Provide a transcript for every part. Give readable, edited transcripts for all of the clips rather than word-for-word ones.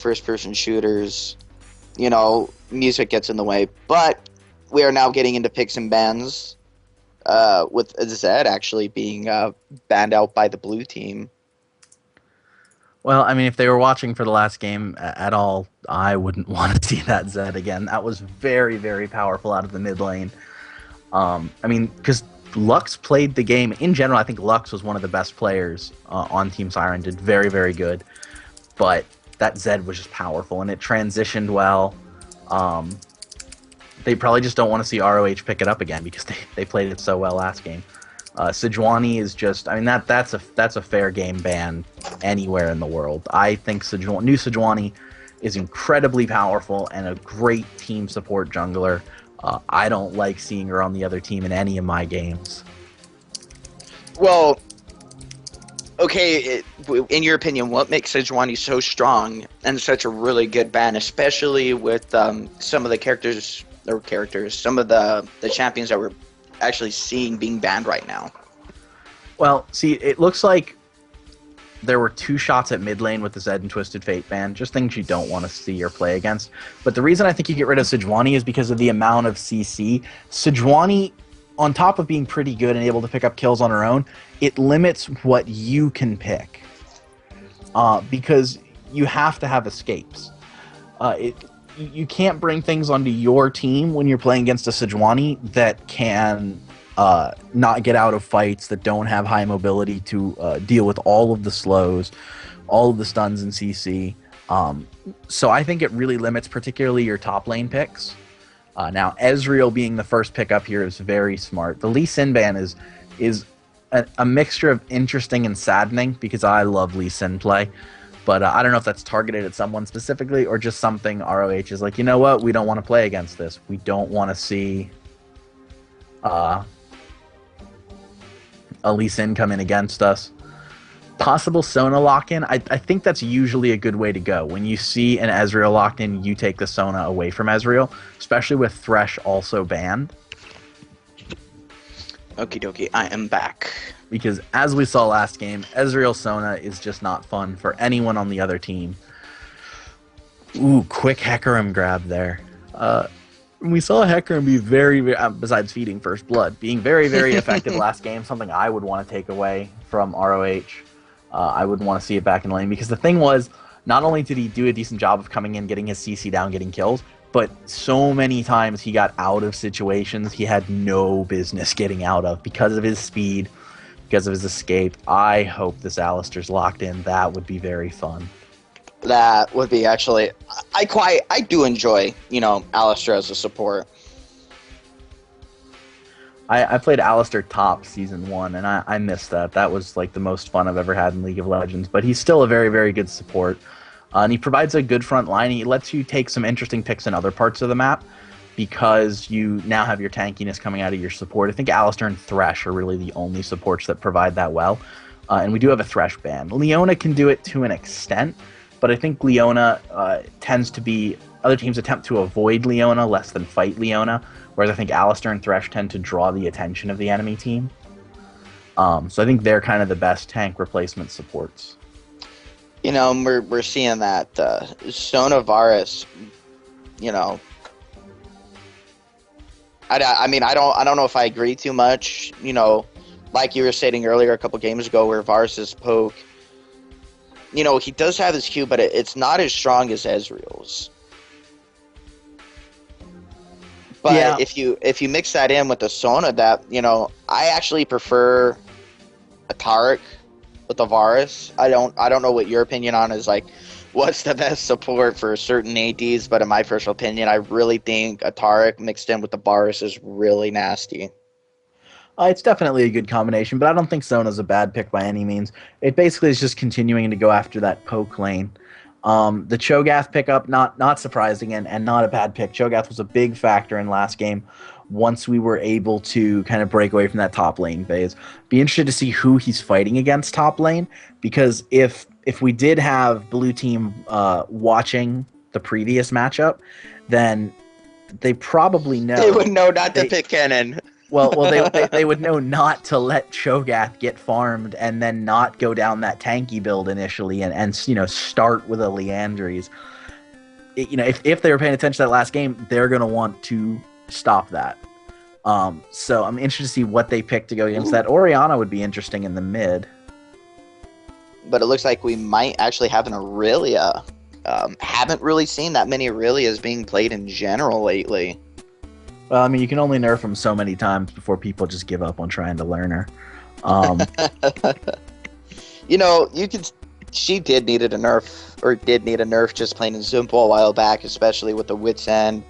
first-person shooters, music gets in the way. But we are now getting into picks and bans, with Zed actually being banned out by the blue team. Well, I mean, if they were watching for the last game at all, I wouldn't want to see that Zed again. That was very, very powerful out of the mid lane. I mean, because Lux played the game. In general, I think Lux was one of the best players on Team Siren, did very, very good. But that Zed was just powerful, and it transitioned well. They probably just don't want to see ROH pick it up again because they played it so well last game. Sejuani is just, I mean, that's a fair game ban anywhere in the world. I think new Sejuani is incredibly powerful and a great team support jungler. I don't like seeing her on the other team in any of my games. Well, okay, in your opinion, what makes Sejuani so strong and such a really good ban, especially with some of the some of the champions that we're actually seeing being banned right now? Well, see, it looks like there were 2 shots at mid lane with the Zed and Twisted Fate ban, just things you don't want to see or play against. But the reason I think you get rid of Sejuani is because of the amount of CC. Sejuani, on top of being pretty good and able to pick up kills on her own, it limits what you can pick. Because you have to have escapes. You can't bring things onto your team when you're playing against a Sejuani that can not get out of fights, that don't have high mobility to deal with all of the slows, all of the stuns and CC. So I think it really limits particularly your top lane picks. Now, Ezreal being the first pick up here is very smart. The Lee Sin ban is a mixture of interesting and saddening because I love Lee Sin play. But I don't know if that's targeted at someone specifically or just something ROH is like, you know what? We don't want to play against this. We don't want to see a Lee Sin come in against us. Possible Sona lock-in. I think that's usually a good way to go. When you see an Ezreal locked in, you take the Sona away from Ezreal, especially with Thresh also banned. Okie dokie, I am back. Because as we saw last game, Ezreal Sona is just not fun for anyone on the other team. Ooh, quick Hecarim grab there. We saw Hecarim be very, besides feeding First Blood, being very, very effective last game, something I would want to take away from ROH. I would want to see it back in lane, because the thing was, not only did he do a decent job of coming in, getting his CC down, getting kills, but so many times he got out of situations he had no business getting out of because of his speed, because of his escape. I hope this Alistar's locked in. That would be very fun. That would be actually... I do enjoy, Alistar as a support. I played Alistar top Season 1, and I missed that. That was like the most fun I've ever had in League of Legends. But he's still a very, very good support. And he provides a good front line. He lets you take some interesting picks in other parts of the map because you now have your tankiness coming out of your support. I think Alistar and Thresh are really the only supports that provide that well. And we do have a Thresh ban. Leona can do it to an extent, but I think Leona tends to be... Other teams attempt to avoid Leona less than fight Leona, whereas I think Alistar and Thresh tend to draw the attention of the enemy team. So I think they're kind of the best tank replacement supports. We're seeing that Sona Varus, I don't know if I agree too much. Like you were stating earlier a couple games ago, where Varus's poke, he does have his Q, but it's not as strong as Ezreal's. But yeah, if you mix that in with the Sona, that I actually prefer a Taric with a Varus. I don't know what your opinion on is, like, what's the best support for certain ADs, but in my personal opinion, I really think a Taric mixed in with the Varus is really nasty. It's definitely a good combination, but I don't think Sona's a bad pick by any means. It basically is just continuing to go after that poke lane. The Cho'Gath pickup, not surprising and not a bad pick. Cho'Gath was a big factor in last game once we were able to kind of break away from that top lane phase. Be interested to see who he's fighting against top lane, because if we did have blue team watching the previous matchup, then they probably know. They would know not to pick Kennen. Well, they would know not to let Cho'Gath get farmed and then not go down that tanky build initially and start with a Liandry's. if they were paying attention to that last game, they're going to want to stop that. So I'm interested to see what they pick to go against that. Orianna would be interesting in the mid. But it looks like we might actually have an Aurelia. Haven't really seen that many Aurelias being played in general lately. Well, I mean, you can only nerf them so many times before people just give up on trying to learn her. She did need a nerf just plain and simple a while back, especially with the Wits End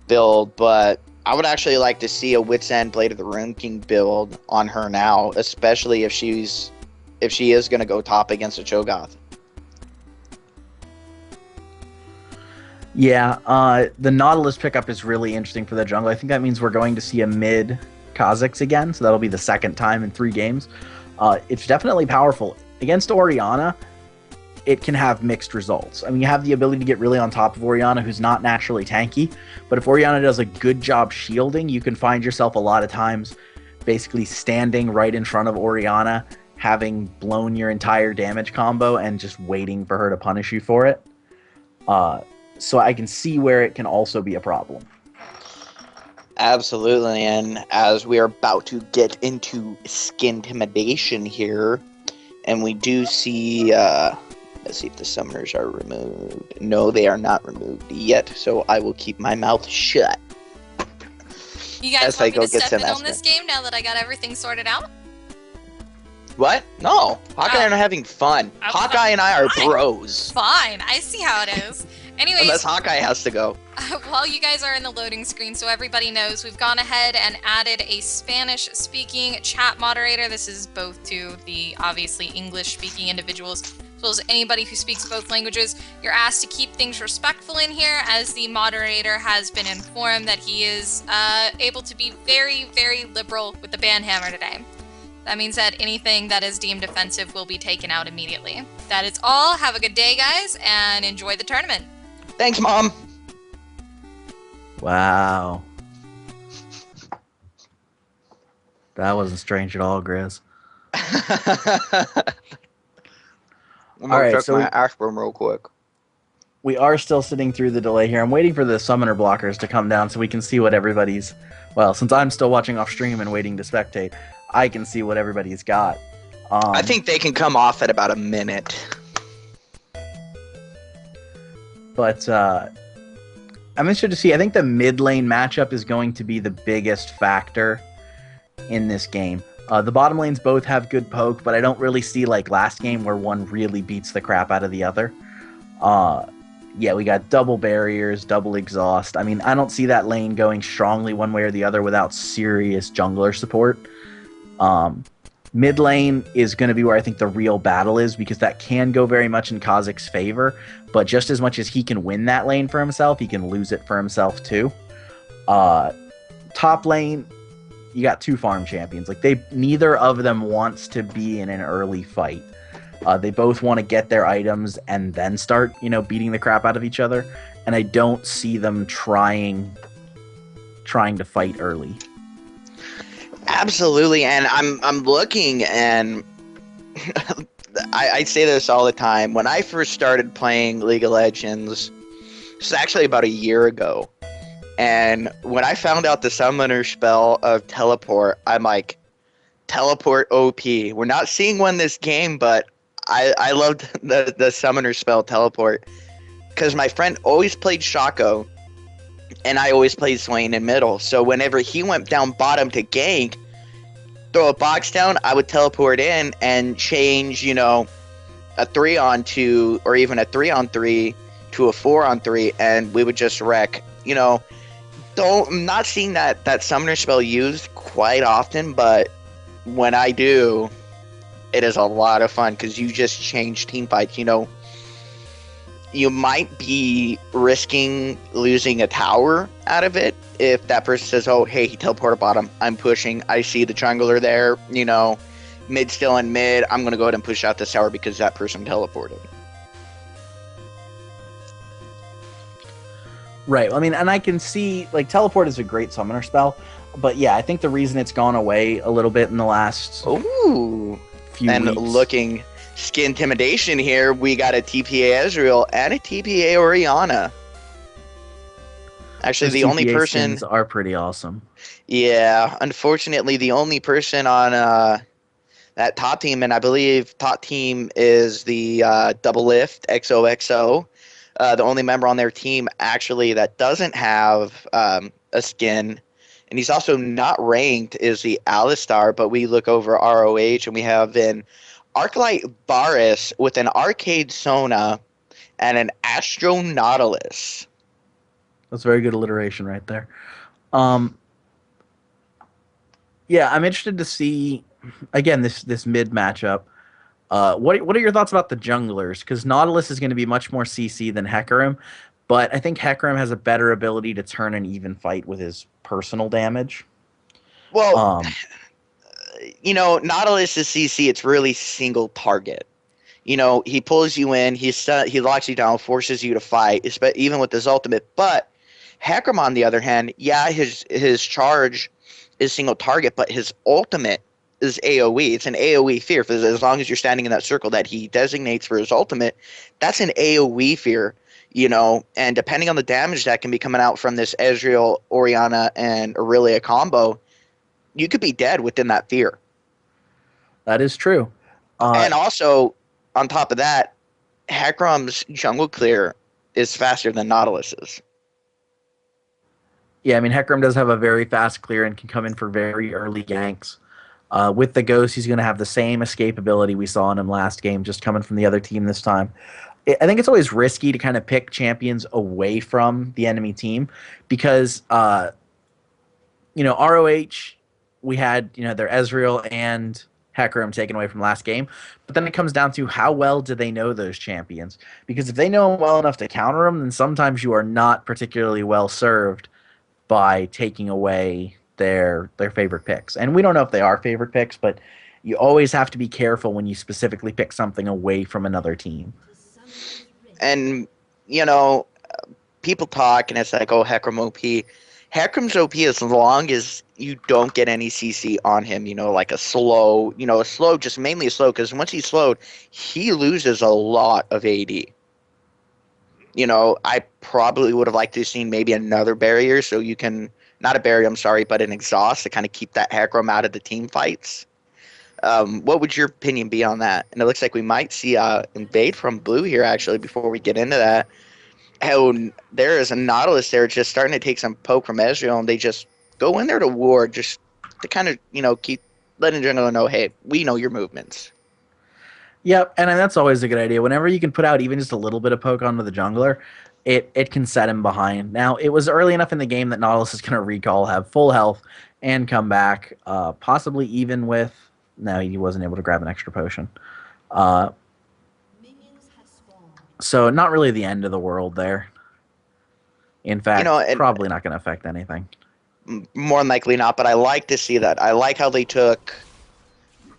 build. But I would actually like to see a Wits End Blade of the Rune King build on her now, especially if she is going to go top against a Cho'Gath. Yeah, the Nautilus pickup is really interesting for the jungle. I think that means we're going to see a mid Kha'Zix again, so that'll be the second time in 3 games. It's definitely powerful. Against Orianna, it can have mixed results. I mean, you have the ability to get really on top of Orianna, who's not naturally tanky, but if Orianna does a good job shielding, you can find yourself a lot of times basically standing right in front of Orianna, having blown your entire damage combo, and just waiting for her to punish you for it. So I can see where it can also be a problem. Absolutely, and as we are about to get into Skintimidation here, and we do see, let's see if the summoners are removed. No, they are not removed yet, so I will keep my mouth shut. You guys want me to step in on this game now that I got everything sorted out? What? No, Hawkeye and I are having fun. Hawkeye and I are bros. Fine, I see how it is. Anyways, unless Hawkeye has to go. While you guys are in the loading screen, so everybody knows, we've gone ahead and added a Spanish-speaking chat moderator. This is both to the obviously English-speaking individuals, as well as anybody who speaks both languages. You're asked to keep things respectful in here, as the moderator has been informed that he is able to be very, very liberal with the banhammer today. That means that anything that is deemed offensive will be taken out immediately. That is all. Have a good day, guys, and enjoy the tournament. Thanks, Mom. Wow. That wasn't strange at all, Grizz. I'm gonna check my aspirin real quick. We are still sitting through the delay here. I'm waiting for the summoner blockers to come down so we can see what everybody's... Well, since I'm still watching off stream and waiting to spectate, I can see what everybody's got. I think they can come off at about a minute. But I'm interested to see. I think the mid lane matchup is going to be the biggest factor in this game. The bottom lanes both have good poke, but I don't really see like last game where one really beats the crap out of the other. Yeah, we got double barriers, double exhaust. I mean, I don't see that lane going strongly one way or the other without serious jungler support. Mid lane is going to be where I think the real battle is, because that can go very much in Kha'Zix's favor, but just as much as he can win that lane for himself, he can lose it for himself too. Top lane, you got 2 farm champions. Like, neither of them wants to be in an early fight. They both want to get their items and then start, beating the crap out of each other, and I don't see them trying to fight early. Absolutely, and I'm looking, and I say this all the time. When I first started playing League of Legends, it's actually about a year ago, and when I found out the summoner spell of teleport, I'm like, teleport OP. We're not seeing one this game, but I loved the summoner spell teleport, because my friend always played Shaco, and I always played Swain in middle. So whenever he went down bottom to gank, throw a box down, I would teleport in and change, a 3-on-2 or even a 3-on-3 to a 4-on-3, and we would just wreck. I'm not seeing that summoner spell used quite often, but when I do, it is a lot of fun, because you just change team fights. You might be risking losing a tower out of it if that person says, oh, hey, he teleported bottom, I'm pushing, I see the jungler there, mid still in mid, I'm going to go ahead and push out this tower because that person teleported. Right. I mean, and I can see, like, teleport is a great summoner spell, but yeah, I think the reason it's gone away a little bit in the last few weeks. Looking skin intimidation here. We got a TPA Ezreal and a TPA Orianna. Actually, Those the only TPA person skins are pretty awesome. Yeah, unfortunately, the only person on that top team, and I believe top team is the doubleliftxoxo. The only member on their team actually that doesn't have a skin, and he's also not ranked, is the Alistar. But we look over ROH, and we have an Arclight Baris with an Arcade Sona and an Astro Nautilus. That's very good alliteration right there. Yeah, I'm interested to see again this mid matchup. What are your thoughts about the junglers? Because Nautilus is going to be much more CC than Hecarim, but I think Hecarim has a better ability to turn an even fight with his personal damage. Well, Nautilus is CC. It's really single target. He pulls you in, he locks you down, forces you to fight, even with his ultimate. But Hecarim, on the other hand, yeah, his charge is single target, but his ultimate is AoE. It's an AoE fear. For as long as you're standing in that circle that he designates for his ultimate, that's an AoE fear. And depending on the damage that can be coming out from this Ezreal, Orianna, and Aurelia combo, you could be dead within that fear. That is true. And also, on top of that, Hecarim's jungle clear is faster than Nautilus's. Yeah, I mean, Hecarim does have a very fast clear and can come in for very early ganks. With the Ghost, he's going to have the same escape ability we saw in him last game, just coming from the other team this time. I think it's always risky to kind of pick champions away from the enemy team because, ROH, we had, their Ezreal and Hecarim taken away from last game. But then it comes down to how well do they know those champions? Because if they know them well enough to counter them, then sometimes you are not particularly well served by taking away their favorite picks. And we don't know if they are favorite picks, but you always have to be careful when you specifically pick something away from another team. And, people talk and it's like, oh, Hecarim OP. Hecarim's OP as long as you don't get any CC on him, like a slow, just mainly a slow, because once he's slowed, he loses a lot of AD. I probably would have liked to have seen maybe another barrier so you can, not a barrier, I'm sorry, but an exhaust to kind of keep that Hecarim out of the team fights. What would your opinion be on that? And it looks like we might see invade from blue here, actually, before we get into that. How there is a Nautilus there just starting to take some poke from Ezreal, and they just go in there to ward, just to kind of, keep letting Jungle know, hey, we know your movements. Yep, and that's always a good idea. Whenever you can put out even just a little bit of poke onto the jungler, it can set him behind. Now, it was early enough in the game that Nautilus is going to recall, have full health, and come back, possibly even with... No, he wasn't able to grab an extra potion. So not really the end of the world there. In fact, probably not going to affect anything. More than likely not, but I like to see that. I like how they took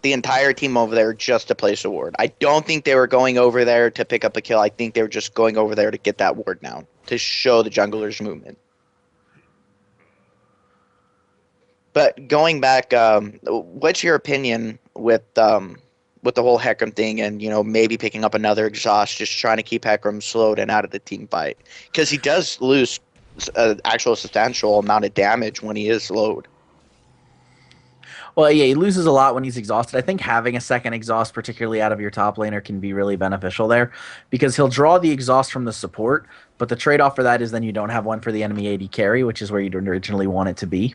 the entire team over there just to place a ward. I don't think they were going over there to pick up a kill. I think they were just going over there to get that ward down, to show the junglers movement. But going back, what's your opinion with the whole Hecarim thing and, maybe picking up another exhaust, just trying to keep Hecarim slowed and out of the team fight? Because he does lose an actual substantial amount of damage when he is slowed. Well, yeah, he loses a lot when he's exhausted. I think having a second exhaust, particularly out of your top laner, can be really beneficial there because he'll draw the exhaust from the support, but the trade-off for that is then you don't have one for the enemy AD carry, which is where you'd originally want it to be.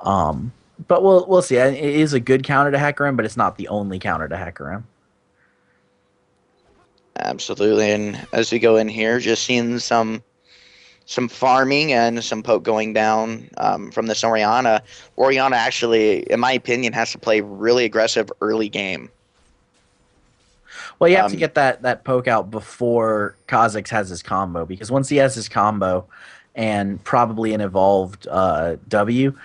But we'll see. It is a good counter to Hecarim, but it's not the only counter to Hecarim. Absolutely, and as we go in here, just seeing some farming and some poke going down from this Orianna. Orianna actually, in my opinion, has to play really aggressive early game. Well, you have to get that poke out before Kha'Zix has his combo, because once he has his combo and probably an evolved W,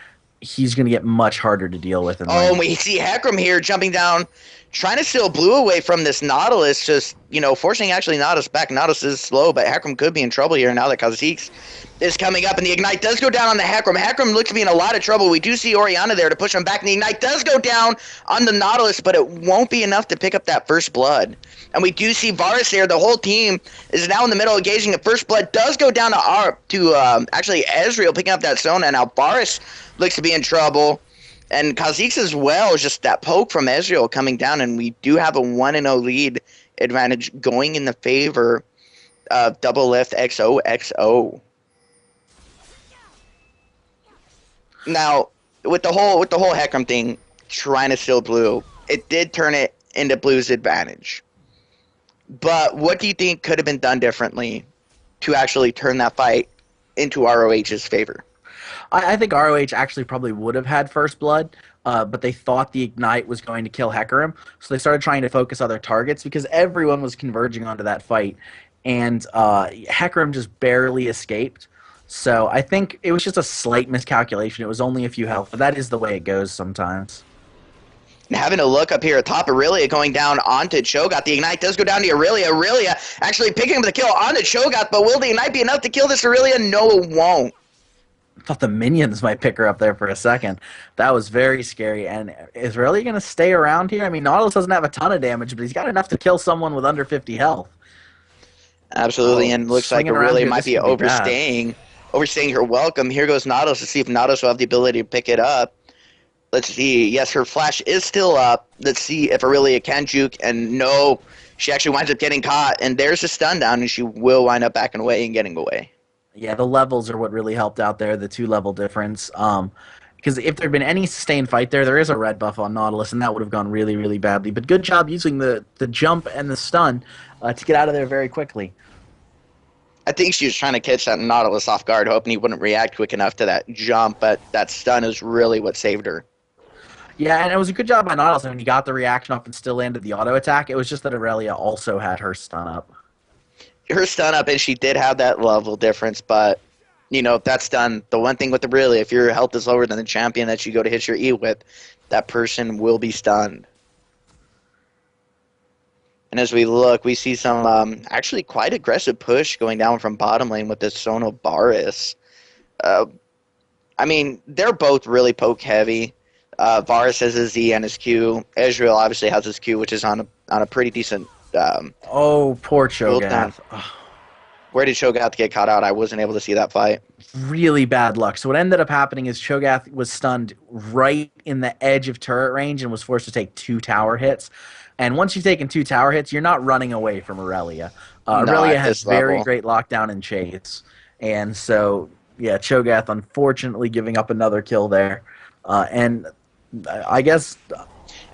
he's going to get much harder to deal with. And we see Hecarim here jumping down, trying to steal blue away from this Nautilus, just, you know, forcing actually Nautilus back. Nautilus is slow, but Hecarim could be in trouble here now that Kha'Zix is coming up, and the Ignite does go down on the Hecarim. Hecarim looks to be in a lot of trouble. We do see Orianna there to push him back, and the Ignite does go down on the Nautilus, but it won't be enough to pick up that first blood. And we do see Varus there. The whole team is now in the middle engaging. The first blood does go down to actually Ezreal picking up that Sona. Now Varus looks to be in trouble. And Kha'Zix as well, just that poke from Ezreal coming down, and we do have a 1-0 lead advantage going in the favor of doubleliftxoxo. Now, with the whole Hecarim thing, trying to steal blue, it did turn it into blue's advantage. But what do you think could have been done differently to actually turn that fight into ROH's favor? I think ROH actually probably would have had first blood, but they thought the Ignite was going to kill Hecarim, so they started trying to focus other targets because everyone was converging onto that fight, and Hecarim just barely escaped. So I think it was just a slight miscalculation. It was only a few health, but that is the way it goes sometimes. And having a look up here atop Aurelia going down onto Cho'Gath. The Ignite does go down to Aurelia. Aurelia actually picking up the kill onto Cho'Gath, but will the Ignite be enough to kill this Aurelia? No, it won't. I thought the minions might pick her up there for a second. That was very scary. And is Aurelia going to stay around here? I mean, Nautilus doesn't have a ton of damage, but he's got enough to kill someone with under 50 health. Absolutely, and looks like Aurelia might be overstaying her welcome. Here goes Nautilus to see if Nautilus will have the ability to pick it up. Let's see. Yes, her flash is still up. Let's see if Aurelia can juke. And no, she actually winds up getting caught. And there's a stun down, and she will wind up backing away and getting away. Yeah, the levels are what really helped out there, the 2-level difference. Because if there had been any sustained fight there is a red buff on Nautilus, and that would have gone really, really badly. But good job using the jump and the stun to get out of there very quickly. I think she was trying to catch that Nautilus off guard, hoping he wouldn't react quick enough to that jump, but that stun is really what saved her. Yeah, and it was a good job by Nautilus. I mean, he got the reaction up and still landed the auto attack. It was just that Aurelia also had her stun up. Her stun up, and she did have that level difference, but, you know, that's done. The one thing with Aurelia, if your health is lower than the champion that you go to hit your E with, that person will be stunned. And as we look, we see some actually quite aggressive push going down from bottom lane with this Sono Varus. I mean, they're both really poke heavy. Varus has his Z and his Q. Ezreal obviously has his Q, which is on a pretty decent. Oh, poor Cho'Gath. Where did Cho'Gath get caught out? I wasn't able to see that fight. Really bad luck. So what ended up happening is Cho'Gath was stunned right in the edge of turret range and was forced to take 2 tower hits. And once you've taken 2 tower hits, you're not running away from Aurelia. Aurelia has very great lockdown and chase. And so, yeah, Cho'Gath unfortunately giving up another kill there. And I guess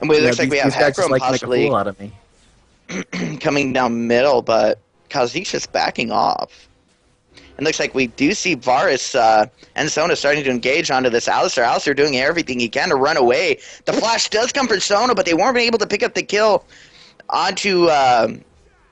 and it looks like we have Hecarim like possibly make a fool out of me. coming down middle, but Kha'Zix is backing off. And looks like we do see Varus and Sona starting to engage onto this Alistar. Alistar doing everything he can to run away. The flash does come for Sona, but they weren't able to pick up the kill onto...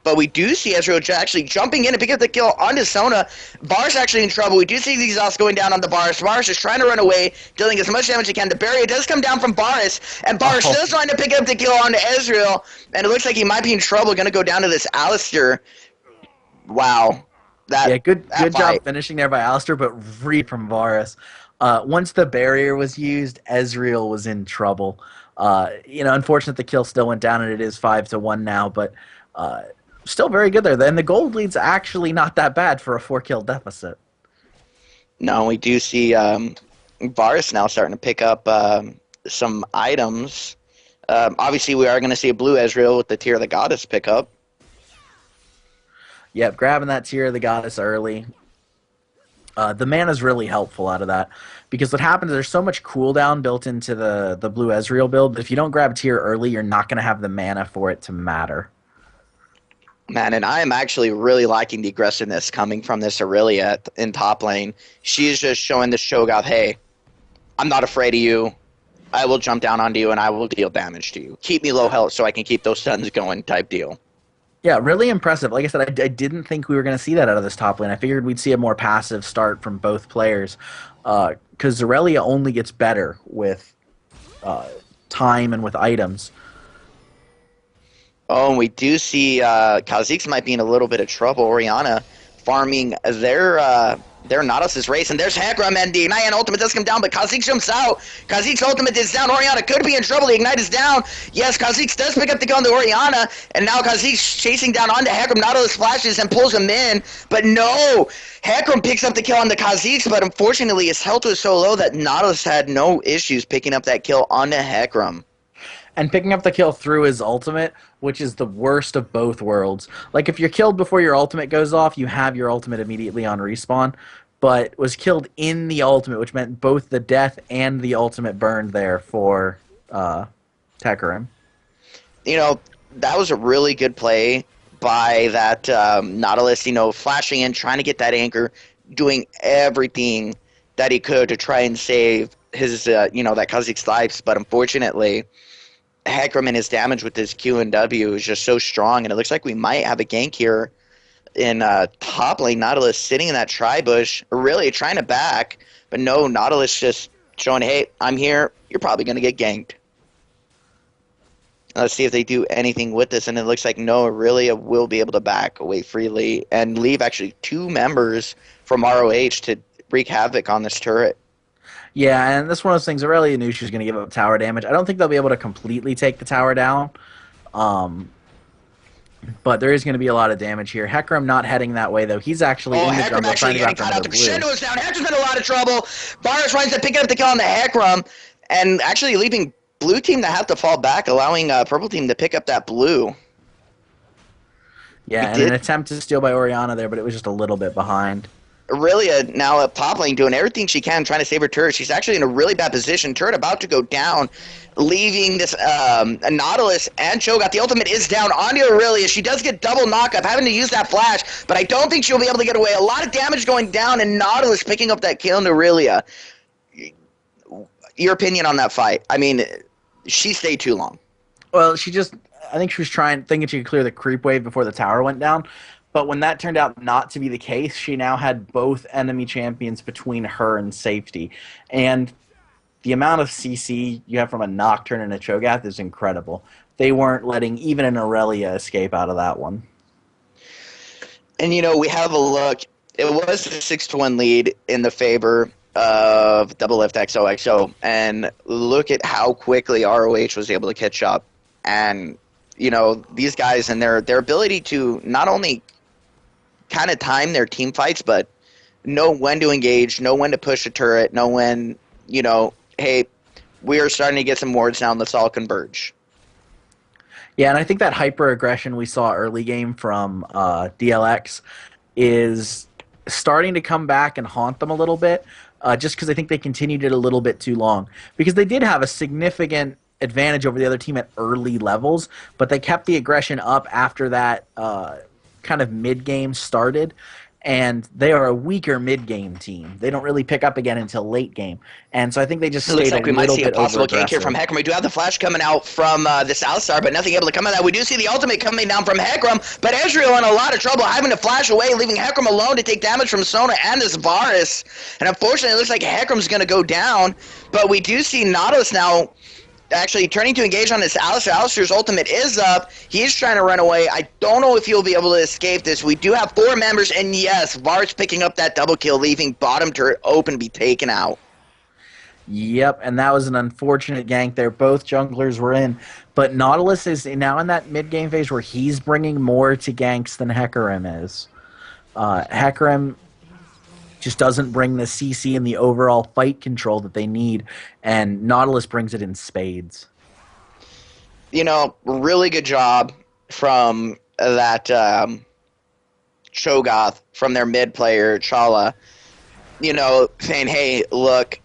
but we do see Ezreal actually jumping in and picking up the kill onto Sona. Varus actually in trouble. We do see these exhausts going down on the Varus. Varus is trying to run away, dealing as much damage as he can. The barrier does come down from Varus, and Varus does trying to pick up the kill onto Ezreal. And it looks like he might be in trouble, going to go down to this Alistar. Wow. Good job finishing there by Alistar, but read from Varus. Once the barrier was used, Ezreal was in trouble. Unfortunate the kill still went down, and it is 5-1 now, but still very good there. Then the gold lead's actually not that bad for a 4-kill deficit. No, we do see Varus now starting to pick up some items. Obviously, we are going to see a blue Ezreal with the Tear of the Goddess pick up. Yep, grabbing that Tear of the Goddess early. The mana's really helpful out of that. Because what happens is there's so much cooldown built into the blue Ezreal build that if you don't grab Tear early, you're not going to have the mana for it to matter. Man, and I am actually really liking the aggressiveness coming from this Aurelia in top lane. She is just showing this Cho'Gath, hey, I'm not afraid of you. I will jump down onto you and I will deal damage to you. Keep me low health so I can keep those stuns going type deal. Yeah, really impressive. Like I said, I didn't think we were going to see that out of this top lane. I figured we'd see a more passive start from both players because Aurelia only gets better with time and with items. Oh, and we do see Kha'Zix might be in a little bit of trouble. Orianna farming their Nautilus race, and there's Hecarim, and the Ignite and ultimate does come down, but Kha'Zix jumps out. Kha'Zix ultimate is down. Orianna could be in trouble. The Ignite is down. Yes, Kha'Zix does pick up the kill on the Orianna, and now Kha'Zix chasing down onto Hecarim. Nautilus flashes and pulls him in, but no! Hecarim picks up the kill on the Kha'Zix, but unfortunately his health was so low that Nautilus had no issues picking up that kill onto Hecarim. And picking up the kill through his ultimate, which is the worst of both worlds. Like, if you're killed before your ultimate goes off, you have your ultimate immediately on respawn, but was killed in the ultimate, which meant both the death and the ultimate burned there for Hecarim. You know, that was a really good play by that Nautilus, you know, flashing in, trying to get that anchor, doing everything that he could to try and save his, you know, that Kha'Zix's lives, but unfortunately Hecarim and his damage with his Q and W is just so strong, and it looks like we might have a gank here in top lane. Nautilus sitting in that tri-bush, really trying to back, but no, Nautilus just showing, hey, I'm here, you're probably going to get ganked. Let's see if they do anything with this, and it looks like no, Aurelia will be able to back away freely and leave actually 2 members from ROH to wreak havoc on this turret. Yeah, and that's one of those things. Aurelia knew she was going to give up tower damage. I don't think they'll be able to completely take the tower down, but there is going to be a lot of damage here. Hecarim not heading that way, though. He's actually in the jungle trying to get caught out. The Crescendo's down. Hecarim's in a lot of trouble. Varus runs to pick up the kill on the Hecarim, and actually leaving blue team to have to fall back, allowing purple team to pick up that blue. Yeah, and an attempt to steal by Orianna there, but it was just a little bit behind. Aurelia now up top lane doing everything she can, trying to save her turret. She's actually in a really bad position. Turret about to go down, leaving this Nautilus and Cho'Gath. The ultimate is down onto Aurelia. She does get double knockup, having to use that flash, but I don't think she'll be able to get away. A lot of damage going down, and Nautilus picking up that kill on Aurelia. Your opinion on that fight? I mean, she stayed too long. Well, I think she was thinking she could clear the creep wave before the tower went down. But when that turned out not to be the case, she now had both enemy champions between her and safety. And the amount of CC you have from a Nocturne and a Cho'Gath is incredible. They weren't letting even an Aurelia escape out of that one. And, you know, we have a look. It was a 6-1 lead in the favor of doubleliftxoxo. And look at how quickly ROH was able to catch up. And, you know, these guys and their ability to not only kind of time their team fights, but know when to engage, know when to push a turret, know when, you know, hey, we are starting to get some wards now, let's all converge. Yeah, and I think that hyper-aggression we saw early game from DLX is starting to come back and haunt them a little bit, just because I think they continued it a little bit too long. Because they did have a significant advantage over the other team at early levels, but they kept the aggression up after that kind of mid-game started, and they are a weaker mid-game team. They don't really pick up again until late game, and so I think they just stayed a little bit over-aggressive. It looks like we might see a possible gank here from Hecarim. We do have the flash coming out from the South Star, but nothing able to come out of that. We do see the ultimate coming down from Hecarim, but Ezreal in a lot of trouble, having to flash away, leaving Hecarim alone to take damage from Sona and this Varus, and unfortunately it looks like Hecarim's going to go down, but we do see Nautilus now actually turning to engage on this Alistair. Alistair's ultimate is up. He's trying to run away. I don't know if he'll be able to escape this. We do have 4 members, and yes, Varus picking up that double kill, leaving bottom turret open to be taken out. Yep, and that was an unfortunate gank there. Both junglers were in, but Nautilus is now in that mid-game phase where he's bringing more to ganks than Hecarim is. Hecarim just doesn't bring the CC and the overall fight control that they need, and Nautilus brings it in spades. You know, really good job from that Cho'Gath, from their mid player, Chala, you know, saying, hey, look,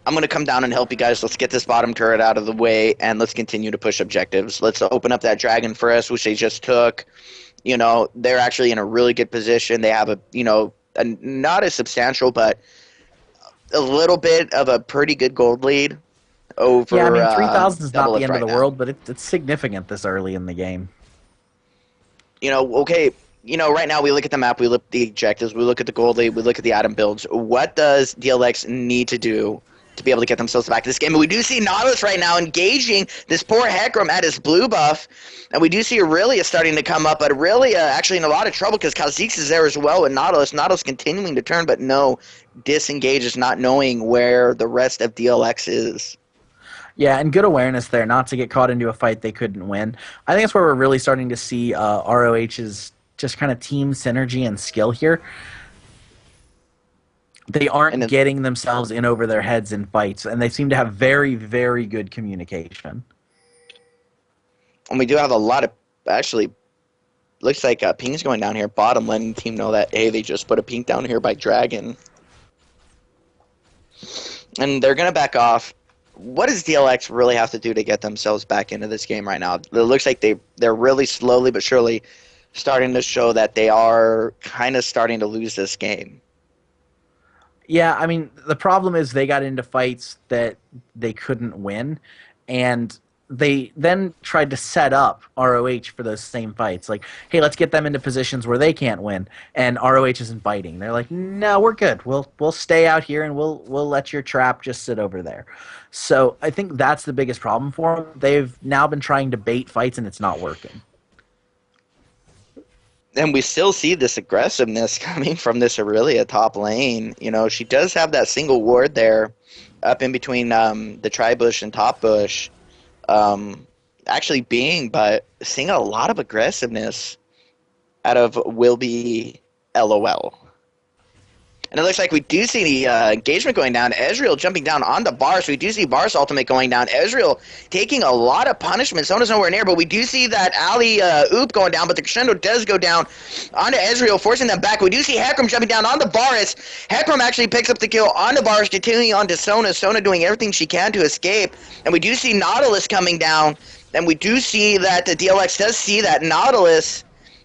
I'm going to come down and help you guys. Let's get this bottom turret out of the way, and let's continue to push objectives. Let's open up that dragon for us, which they just took. You know, they're actually in a really good position. They have not as substantial, but a little bit of a pretty good gold lead over. Yeah, I mean, 3,000 is not the end of the now. world, but it's significant this early in the game. You know, okay, you know, right now we look at the map, we look at the objectives, we look at the gold lead, we look at the item builds. What does DLX need to do to be able to get themselves back to this game. And we do see Nautilus right now engaging this poor Hecarim at his blue buff. And we do see Aurelia starting to come up, but Aurelia actually in a lot of trouble because Kha'Zix is there as well with Nautilus. Nautilus continuing to turn, but no, disengages, not knowing where the rest of DLX is. Yeah, and good awareness there, not to get caught into a fight they couldn't win. I think that's where we're really starting to see ROH's just kind of team synergy and skill here. They aren't getting themselves in over their heads in fights, and they seem to have very, very good communication. And we do have a lot of, actually, looks like pings going down here. Bottom letting the team know that, hey, they just put a ping down here by Dragon. And they're going to back off. What does DLX really have to do to get themselves back into this game right now? It looks like they're really slowly but surely starting to show that they are kind of starting to lose this game. Yeah, I mean, the problem is they got into fights that they couldn't win, and they then tried to set up ROH for those same fights. Like, hey, let's get them into positions where they can't win, and ROH isn't biting. They're like, no, we're good. We'll stay out here, and we'll let your trap just sit over there. So I think that's the biggest problem for them. They've now been trying to bait fights, and it's not working. And we still see this aggressiveness coming from this Aurelia top lane. You know, she does have that single ward there up in between the tri-bush and top bush. Actually but seeing a lot of aggressiveness out of Wilby LOL. And it looks like we do see the engagement going down. Ezreal jumping down on the bar, so we do see Bar's ultimate going down. Ezreal taking a lot of punishment. Sona's nowhere near, but we do see that Ali oop going down, but the crescendo does go down onto Ezreal, forcing them back. We do see Hecarim jumping down on the Varus. Hecarim actually picks up the kill on the Varus, continuing on to Sona. Sona doing everything she can to escape. And we do see Nautilus coming down, and we do see that the DLX does see that Nautilus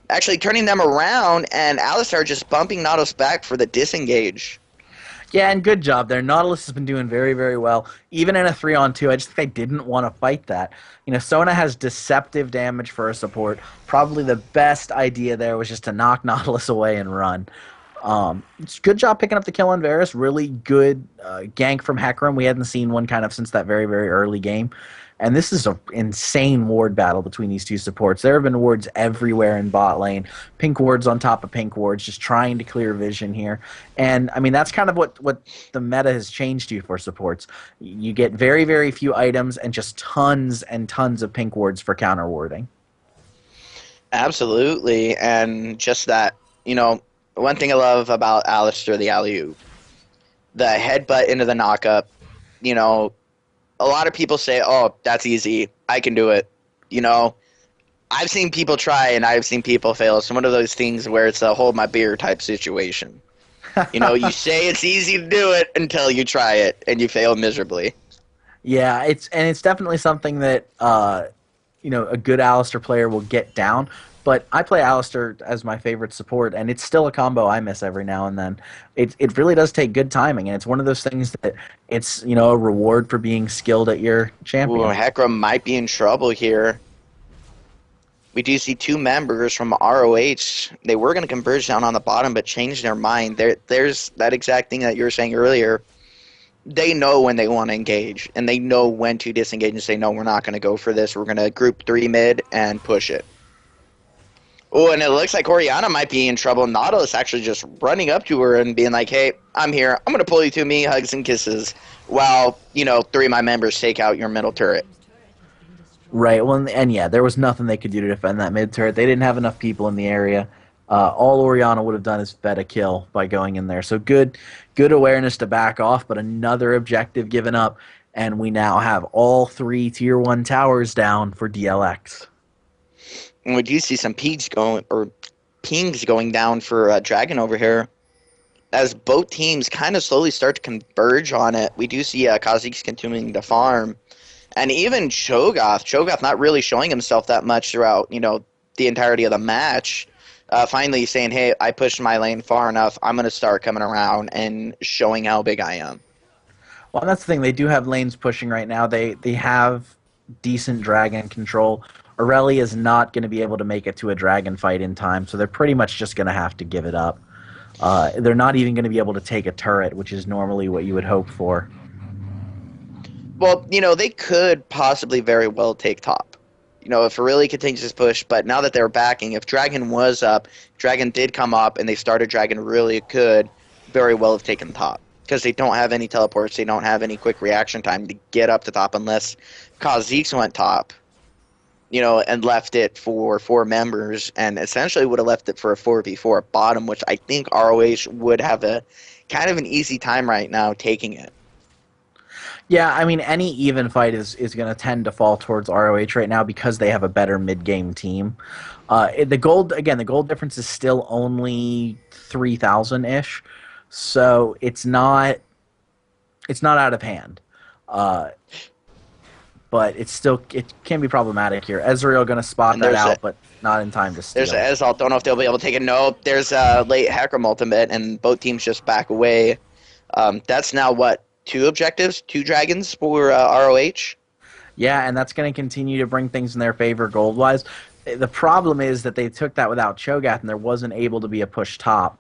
actually turning them around, and Alistar just bumping Nautilus back for the disengage. Yeah, and good job there. Nautilus has been doing very, very well. Even in a 3-on-2, I just think I didn't want to fight that. You know, Sona has deceptive damage for a support. Probably the best idea there was just to knock Nautilus away and run. It's good job picking up the kill on Varus. Really good gank from Hecarim. We hadn't seen one kind of since that very, very early game. And this is an insane ward battle between these two supports. There have been wards everywhere in bot lane. Pink wards on top of pink wards, just trying to clear vision here. And, I mean, that's kind of what the meta has changed to for supports. You get very, very few items and just tons and tons of pink wards for counter warding. Absolutely. And just that, you know, one thing I love about Alistar, the alley-oop, the headbutt into the knockup, you know, a lot of people say, oh, that's easy. I can do it. You know, I've seen people try and I've seen people fail. It's one of those things where it's a hold my beer type situation. You know, you say it's easy to do it until you try it and you fail miserably. Yeah, it's definitely something that, you know, a good Alistar player will get down. But I play Alistar as my favorite support, and it's still a combo I miss every now and then. It really does take good timing, and it's one of those things that it's, you know, a reward for being skilled at your champion. Ooh, Hecarim might be in trouble here. We do see two members from ROH. They were going to converge down on the bottom, but changed their mind. There's that exact thing that you were saying earlier. They know when they want to engage, and they know when to disengage and say, no, we're not going to go for this. We're going to group 3 mid and push it. Oh, and it looks like Orianna might be in trouble. Nautilus actually just running up to her and being like, hey, I'm here. I'm going to pull you to me, hugs and kisses, while, you know, 3 of my members take out your middle turret. Right, well, and yeah, there was nothing they could do to defend that mid turret. They didn't have enough people in the area. All Orianna would have done is fed a kill by going in there. So good awareness to back off, but another objective given up, and we now have all 3 tier 1 towers down for DLX. And we do see some pings going down for Dragon over here. As both teams kind of slowly start to converge on it, we do see Kha'Zix continuing to farm. And even Cho'Gath not really showing himself that much throughout, you know, the entirety of the match. Finally saying, hey, I pushed my lane far enough. I'm going to start coming around and showing how big I am. Well, that's the thing. They do have lanes pushing right now. They have decent Dragon control. Aurelia is not going to be able to make it to a Dragon fight in time, so they're pretty much just going to have to give it up. They're not even going to be able to take a turret, which is normally what you would hope for. Well, they could possibly very well take top. If Aurelia continues this push, but now that they're backing, if Dragon was up, Dragon did come up, and they started Dragon, Aurelia could very well have taken top. Because they don't have any teleports, they don't have any quick reaction time to get up to top unless Kha'Zix went top, and left it for 4 members, and essentially would have left it for a 4v4 at bottom, which I think ROH would have a kind of an easy time right now taking it. Yeah, I mean, any even fight is going to tend to fall towards ROH right now because they have a better mid-game team. The gold difference is still only 3,000-ish, so it's not out of hand. But it can be problematic here. Ezreal going to spot that out, but not in time to steal. There's an Ezreal. Don't know if they'll be able to take it. Nope. There's a late Hecarim ultimate, and both teams just back away. That's now what? 2 objectives, 2 dragons for ROH. Yeah, and that's going to continue to bring things in their favor gold-wise. The problem is that they took that without Cho'Gath, and there wasn't able to be a push top.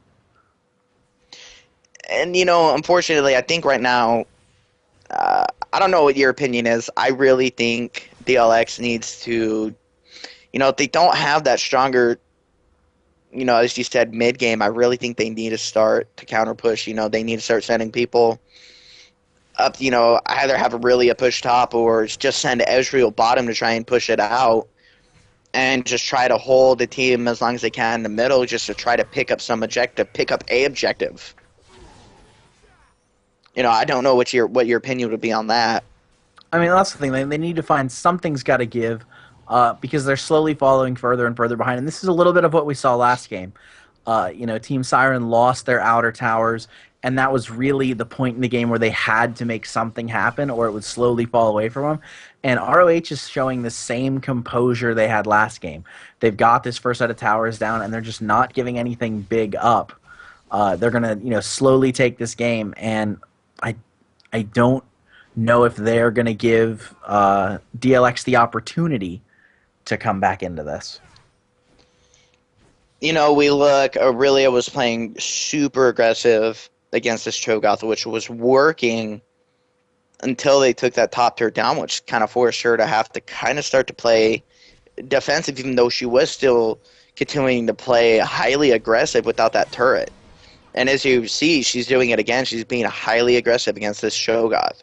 And, unfortunately, I think right now, I don't know what your opinion is. I really think DLX needs to, if they don't have that stronger, as you said, mid-game, I really think they need to start to counter-push. They need to start sending people up, either have a push top or just send Ezreal bottom to try and push it out and just try to hold the team as long as they can in the middle just to try to pick up some objective, pick up a objective. I don't know what your opinion would be on that. I mean, that's the thing. They need to find something's got to give because they're slowly following further and further behind. And this is a little bit of what we saw last game. Team Siren lost their outer towers, and that was really the point in the game where they had to make something happen or it would slowly fall away from them. And ROH is showing the same composure they had last game. They've got this first set of towers down, and they're just not giving anything big up. They're going to slowly take this game, and I don't know if they're going to give DLX the opportunity to come back into this. Aurelia was playing super aggressive against this Cho'Gath, which was working until they took that top tier down, which kind of forced her to have to kind of start to play defensive, even though she was still continuing to play highly aggressive without that turret. And as you see, she's doing it again. She's being highly aggressive against this Cho'Gath.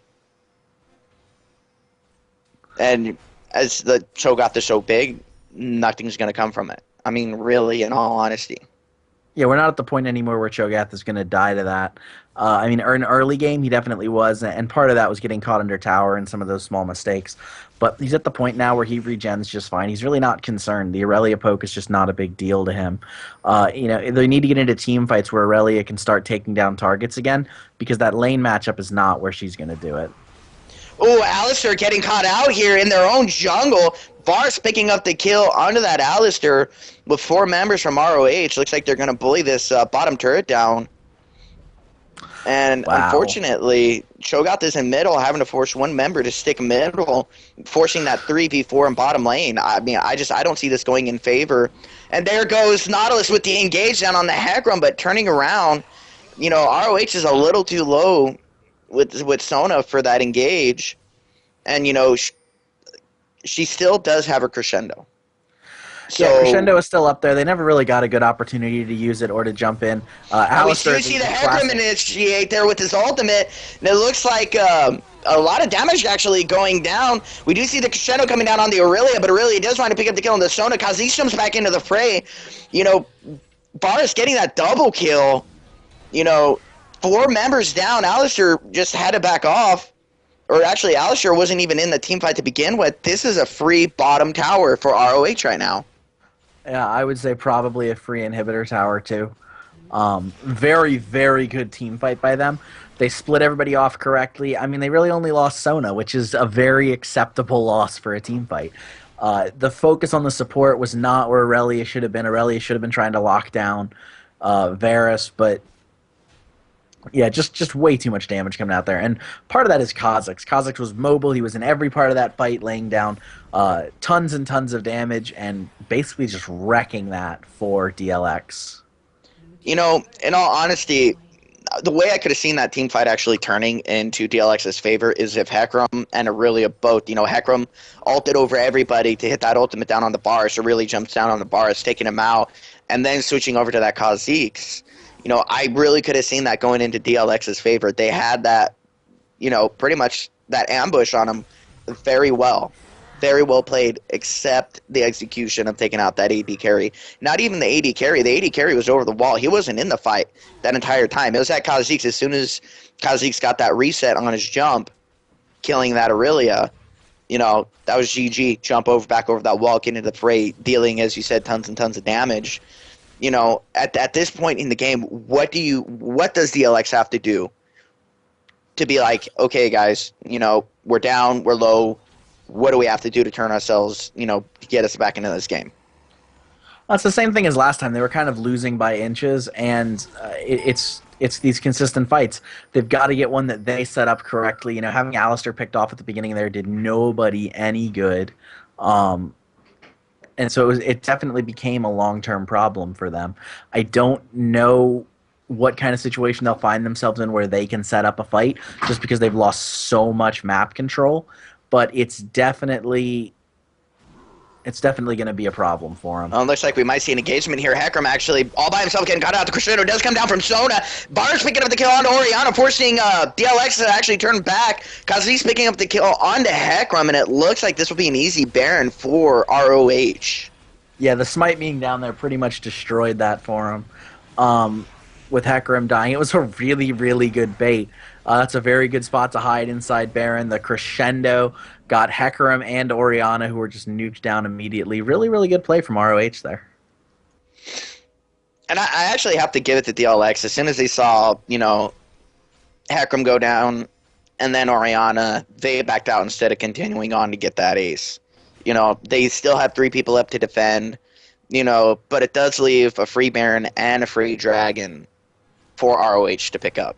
And as the Cho'Gath is so big, nothing's going to come from it. I mean, really, in all honesty. Yeah, we're not at the point anymore where Cho'Gath is going to die to that. In early game, he definitely was, and part of that was getting caught under tower and some of those small mistakes. But he's at the point now where he regens just fine. He's really not concerned. The Aurelia poke is just not a big deal to him. They need to get into team fights where Aurelia can start taking down targets again, because that lane matchup is not where she's going to do it. Oh, Alistar getting caught out here in their own jungle. Varus picking up the kill onto that Alistar with 4 members from ROH. Looks like they're going to bully this bottom turret down. And Unfortunately, Cho'Gath is in middle, having to force 1 member to stick middle, forcing that 3v4 in bottom lane. I mean, I don't see this going in favor. And there goes Nautilus with the engage down on the Hecarim, but turning around, ROH is a little too low with Sona for that engage. And, she still does have her crescendo. So, yeah, crescendo is still up there. They never really got a good opportunity to use it or to jump in. We see the Hecarim initiate there with his ultimate, and it looks like a lot of damage actually going down. We do see the crescendo coming down on the Aurelia, but Aurelia does want to pick up the kill on the Sona. Kha'Zix jumps back into the fray. Varus getting that double kill. 4 members down. Alistar just had to back off. Or actually, Alistar wasn't even in the team fight to begin with. This is a free bottom tower for ROH right now. Yeah, I would say probably a free inhibitor tower too. Very, very good team fight by them. They split everybody off correctly. I mean, they really only lost Sona, which is a very acceptable loss for a team fight. The focus on the support was not where Aurelia should have been. Aurelia should have been trying to lock down Varus, but yeah, just way too much damage coming out there. And part of that is Kha'Zix. Kha'Zix was mobile. He was in every part of that fight, laying down tons and tons of damage and basically just wrecking that for DLX. In all honesty, the way I could have seen that team fight actually turning into DLX's favor is if Hecarim and Aurelia both, you know, Hecarim ulted over everybody to hit that ultimate down on the bars, so really jumps down on the bars, taking him out, and then switching over to that Kha'Zix. You know, I really could have seen that going into DLX's favor. They had that, you know, pretty much that ambush on him very well. Very well played, except the execution of taking out that AD carry. Not even the AD carry. The AD carry was over the wall. He wasn't in the fight that entire time. It was at Kha'Zix. As soon as Kha'Zix got that reset on his jump, killing that Aurelia, you know, that was GG. Jump over, back over that wall, get into the fray, dealing, as you said, tons and tons of damage. You know, at this point in the game, what does DLX have to do to be like, okay, guys, you know, we're down, we're low. What do we have to do to turn ourselves, you know, to get us back into this game? Well, it's the same thing as last time. They were kind of losing by inches, and it's these consistent fights. They've got to get one that they set up correctly. You know, having Alistair picked off at the beginning there did nobody any good. And so it definitely became a long-term problem for them. I don't know what kind of situation they'll find themselves in where they can set up a fight just because they've lost so much map control. But it's definitely going to be a problem for him. Looks like we might see an engagement here. Hecarim actually all by himself getting cut out. The Crescendo does come down from Sona. Bar's picking up the kill onto Orianna, forcing DLX to actually turn back. Kha'Zix picking up the kill onto Hecarim, and it looks like this will be an easy Baron for ROH. Yeah, the smite being down there pretty much destroyed that for him. With Hecarim dying, it was a really, really good bait. That's a very good spot to hide inside Baron. The Crescendo got Hecarim and Orianna, who were just nuked down immediately. Really, really good play from ROH there. And I actually have to give it to DLX. As soon as they saw, you know, Hecarim go down and then Orianna, they backed out instead of continuing on to get that ace. You know, they still have 3 people up to defend, you know, but it does leave a free Baron and a free Dragon for ROH to pick up.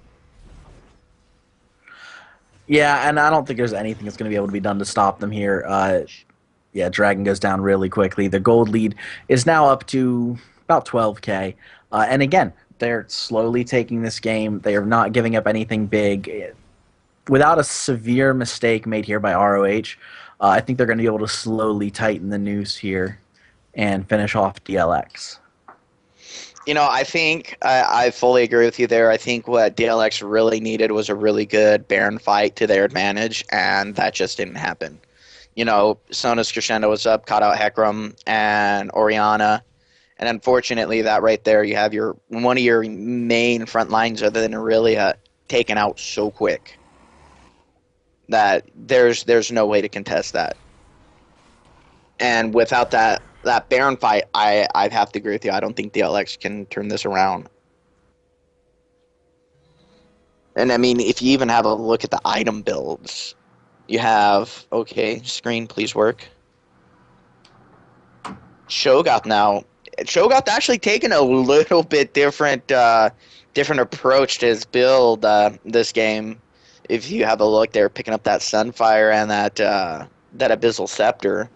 Yeah, and I don't think there's anything that's going to be able to be done to stop them here. Yeah, Dragon goes down really quickly. The gold lead is now up to about 12K. And again, they're slowly taking this game. They are not giving up anything big. Without a severe mistake made here by ROH, I think they're going to be able to slowly tighten the noose here and finish off DLX. You know, I think I fully agree with you there. I think what DLX really needed was a really good Baron fight to their advantage, and that just didn't happen. You know, Sona's Crescendo was up, caught out Hecarim and Orianna, and unfortunately that right there, you have one of your main front lines other than Aurelia taken out so quick that there's no way to contest that. And without that Baron fight, I'd have to agree with you. I don't think DLX can turn this around. And I mean, if you even have a look at the item builds, you have, okay, screen please work. Cho'Gath now. Cho'Gath actually taken a little bit different approach to his build this game. If you have a look there, picking up that Sunfire and that Abyssal Scepter.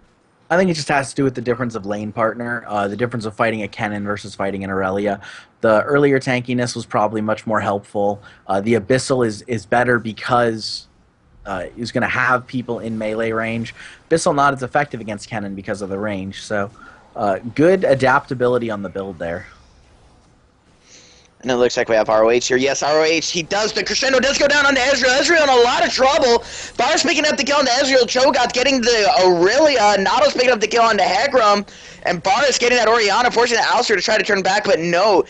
I think it just has to do with the difference of lane partner, the difference of fighting a Kennen versus fighting an Aurelia. The earlier tankiness was probably much more helpful. The Abyssal is better because he's going to have people in melee range. Abyssal not as effective against Kennen because of the range. So good adaptability on the build there. And it looks like we have ROH here. Yes, ROH, he does. The Crescendo does go down onto Ezreal. Ezreal in a lot of trouble. Bar's picking up the kill onto Ezreal. Cho'Gath getting the Aurelia. Nado's picking up the kill onto Hecarim. And Bar is getting that Orianna, forcing Alistair to try to turn back, but no.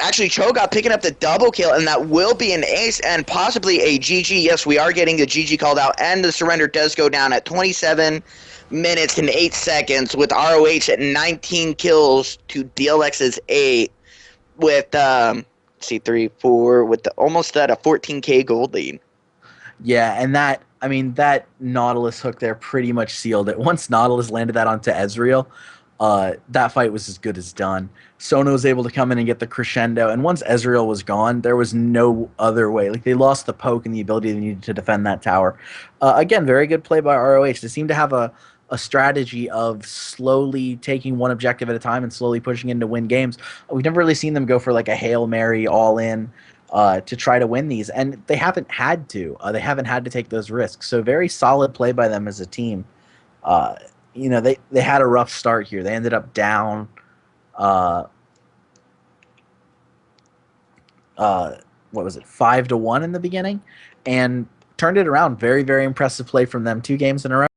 Actually, Cho'Gath picking up the double kill, and that will be an ace and possibly a GG. Yes, we are getting the GG called out, and the surrender does go down at 27 minutes and 8 seconds with ROH at 19 kills to DLX's 8. With C3-4 with almost at a 14K gold lead. Yeah, and that Nautilus hook there pretty much sealed it. Once Nautilus landed that onto Ezreal, that fight was as good as done. Sona was able to come in and get the Crescendo, and once Ezreal was gone, there was no other way. Like, they lost the poke and the ability they needed to defend that tower. Again, very good play by ROH. They seem to have a strategy of slowly taking one objective at a time and slowly pushing in to win games. We've never really seen them go for like a Hail Mary all in to try to win these, and they haven't had to. They haven't had to take those risks. So very solid play by them as a team. They had a rough start here. They ended up down. What was it, 5-1 in the beginning, and turned it around. Very, very impressive play from them. 2 games in a row.